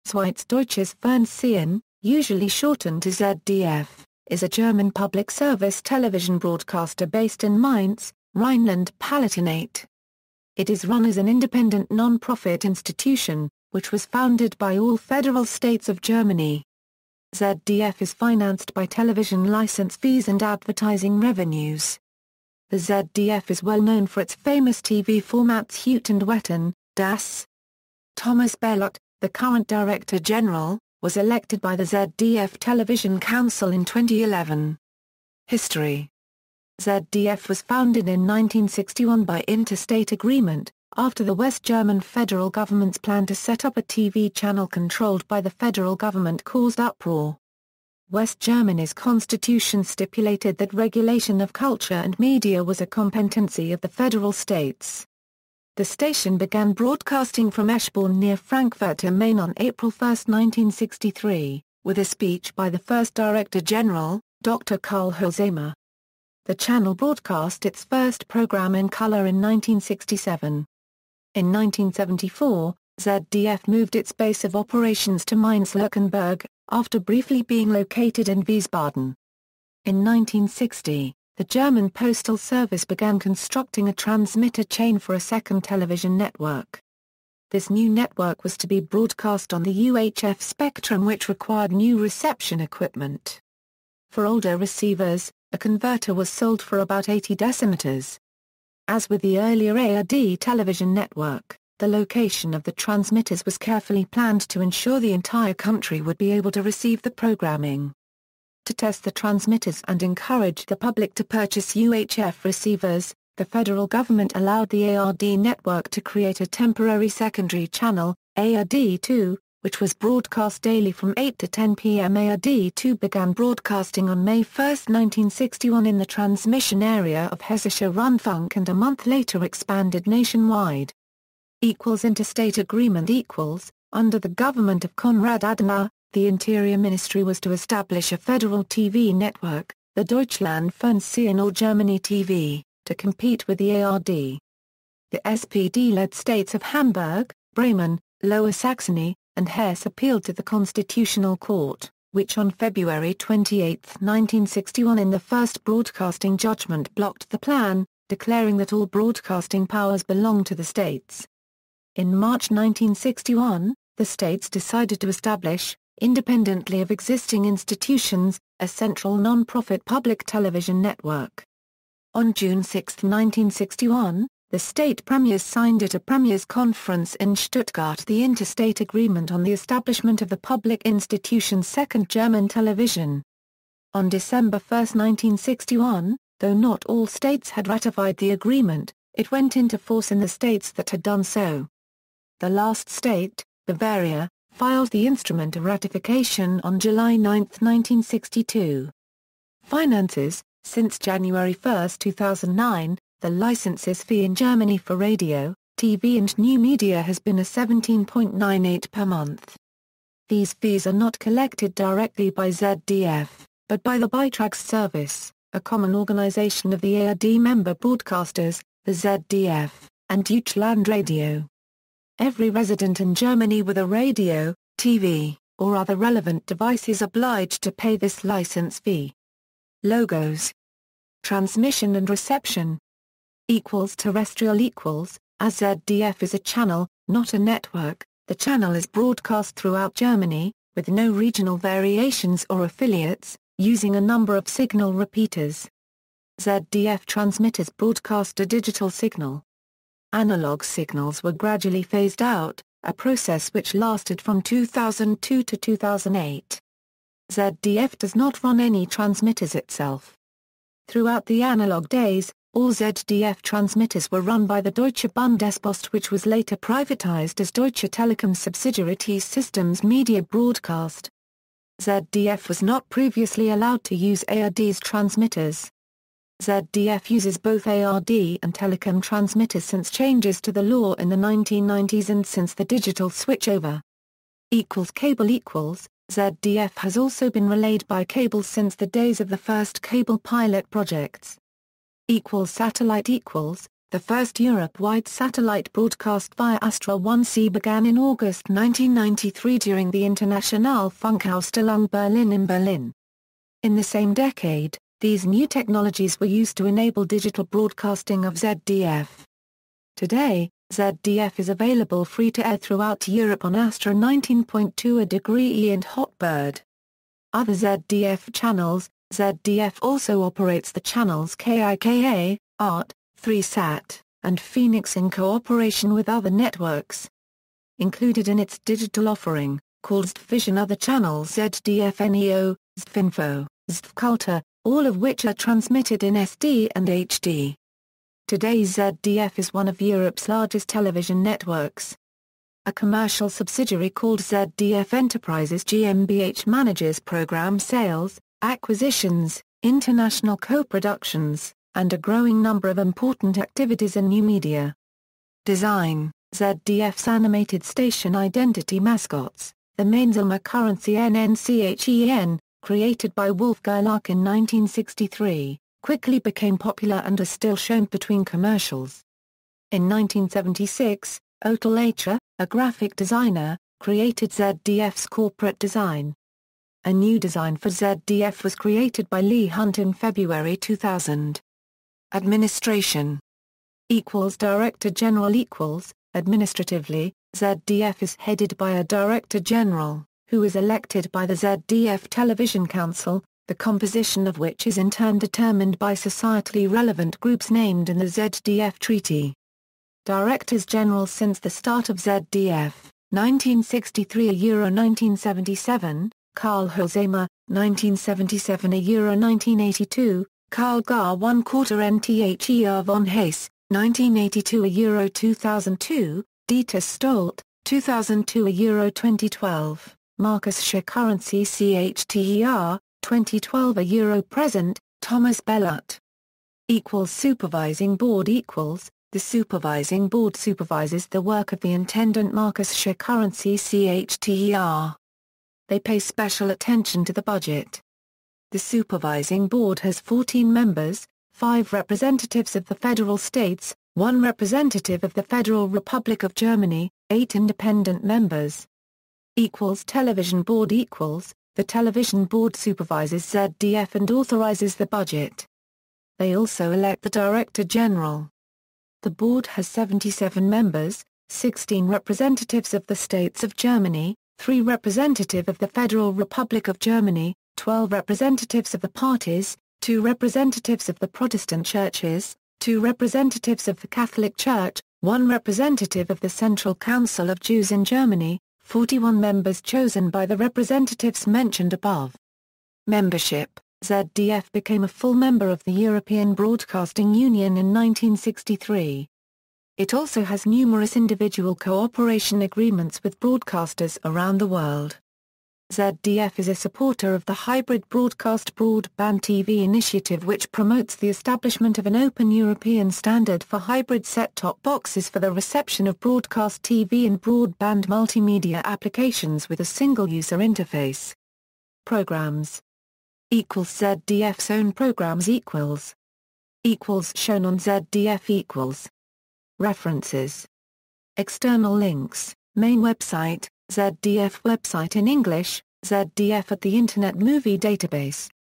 Schweizerdeutsches Fernsehen, usually shortened to ZDF, is a German public service television broadcaster based in Mainz, Rhineland-Palatinate. It is run as an independent non-profit institution, which was founded by all federal states of Germany. ZDF is financed by television license fees and advertising revenues. The ZDF is well known for its famous TV formats Hüt und Wetten, Das. Thomas Bellot, the current Director General, was elected by the ZDF Television Council in 2011. History. ZDF was founded in 1961 by interstate agreement, after the West German federal government's plan to set up a TV channel controlled by the federal government caused uproar. West Germany's constitution stipulated that regulation of culture and media was a competency of the federal states. The station began broadcasting from Eschborn near Frankfurt am Main on April 1, 1963, with a speech by the first Director General, Dr. Karl Hölzheimer. The channel broadcast its first program in color in 1967. In 1974, ZDF moved its base of operations to Mainz-Lückenburg, after briefly being located in Wiesbaden. In 1960, the German Postal Service began constructing a transmitter chain for a second television network. This new network was to be broadcast on the UHF spectrum, which required new reception equipment. For older receivers, a converter was sold for about 80 decimeters. As with the earlier ARD television network, the location of the transmitters was carefully planned to ensure the entire country would be able to receive the programming. To test the transmitters and encourage the public to purchase UHF receivers, the federal government allowed the ARD network to create a temporary secondary channel, ARD2, which was broadcast daily from 8 to 10 p.m. ARD2 began broadcasting on May 1, 1961 in the transmission area of Hessischer Rundfunk and a month later expanded nationwide. Interstate agreement under the government of Konrad Adenauer, the Interior Ministry was to establish a federal TV network, the Deutschlandfernsehen or Germany TV, to compete with the ARD. The SPD-led states of Hamburg, Bremen, Lower Saxony, and Hesse appealed to the Constitutional Court, which on February 28, 1961 in the first broadcasting judgment blocked the plan, declaring that all broadcasting powers belong to the states. In March 1961, the states decided to establish, independently of existing institutions, a central non-profit public television network. On June 6, 1961, the state premiers signed at a premiers conference in Stuttgart the interstate agreement on the establishment of the public institution's second German television. On December 1, 1961, though not all states had ratified the agreement, it went into force in the states that had done so. The last state, Bavaria, filed the instrument of ratification on July 9, 1962. Finances. Since January 1, 2009, the licenses fee in Germany for radio, TV and new media has been a 17.98 per month. These fees are not collected directly by ZDF, but by the Beitragsservice, a common organization of the ARD member broadcasters, the ZDF, and Deutschlandradio. Every resident in Germany with a radio, TV, or other relevant device is obliged to pay this license fee. Logos. Transmission and reception. Terrestrial as ZDF is a channel, not a network, the channel is broadcast throughout Germany, with no regional variations or affiliates, using a number of signal repeaters. ZDF transmitters broadcast a digital signal. Analog signals were gradually phased out, a process which lasted from 2002 to 2008. ZDF does not run any transmitters itself. Throughout the analog days, all ZDF transmitters were run by the Deutsche Bundespost, which was later privatized as Deutsche Telekom subsidiary T-Systems Media Broadcast. ZDF was not previously allowed to use ARD's transmitters. ZDF uses both ARD and Telekom transmitters since changes to the law in the 1990s and since the digital switchover. Cable ZDF has also been relayed by cable since the days of the first cable pilot projects. Satellite The first Europe-wide satellite broadcast via Astra 1C began in August 1993 during the Internationale Funkausstellung Berlin in Berlin. In the same decade, these new technologies were used to enable digital broadcasting of ZDF. Today, ZDF is available free-to-air throughout Europe on Astra 19.2 A Degree E and Hotbird. Other ZDF channels. ZDF also operates the channels KIKA, ART, 3Sat, and Phoenix in cooperation with other networks. Included in its digital offering, called ZDVision, other channels ZDF Neo, ZDFinfo, ZDFculture, all of which are transmitted in SD and HD. Today ZDF is one of Europe's largest television networks. A commercial subsidiary called ZDF Enterprises GmbH manages program sales, acquisitions, international co-productions, and a growing number of important activities in new media. Design. ZDF's animated station identity mascots, the Mainzelmer currency NNCHEN, created by Wolf Gerlach in 1963, quickly became popular and are still shown between commercials. In 1976, Otel Acha, a graphic designer, created ZDF's corporate design. A new design for ZDF was created by Lee Hunt in February 2000. Administration. Director General Administratively, ZDF is headed by a Director General, who is elected by the ZDF Television Council, the composition of which is in turn determined by societally relevant groups named in the ZDF Treaty. Directors General since the start of ZDF, 1963–1977, Karl Hosemer, 1977–1982, Karl Gar 1/4 Nther von Hesse, 1982–2002, Dieter Stolt, 2002–2012, Markus Currency CHTER, 2012–present, Thomas Bellut. Supervising Board The Supervising Board supervises the work of the Intendant Markus Currency CHTER. They pay special attention to the budget. The Supervising Board has 14 members, 5 representatives of the federal states, 1 representative of the Federal Republic of Germany, 8 independent members. Television Board The Television Board supervises ZDF and authorizes the budget. They also elect the Director General. The board has 77 members, 16 representatives of the states of Germany, 3 representatives of the Federal Republic of Germany, 12 representatives of the parties, 2 representatives of the Protestant churches, 2 representatives of the Catholic Church, 1 representative of the Central Council of Jews in Germany, 41 members chosen by the representatives mentioned above. Membership. ZDF became a full member of the European Broadcasting Union in 1963. It also has numerous individual cooperation agreements with broadcasters around the world. ZDF is a supporter of the Hybrid Broadcast Broadband TV initiative, which promotes the establishment of an open European standard for hybrid set-top boxes for the reception of broadcast TV and broadband multimedia applications with a single user interface. Programs. ZDF's own programs shown on ZDF . References. External links, main website, ZDF website in English, ZDF at the Internet Movie Database.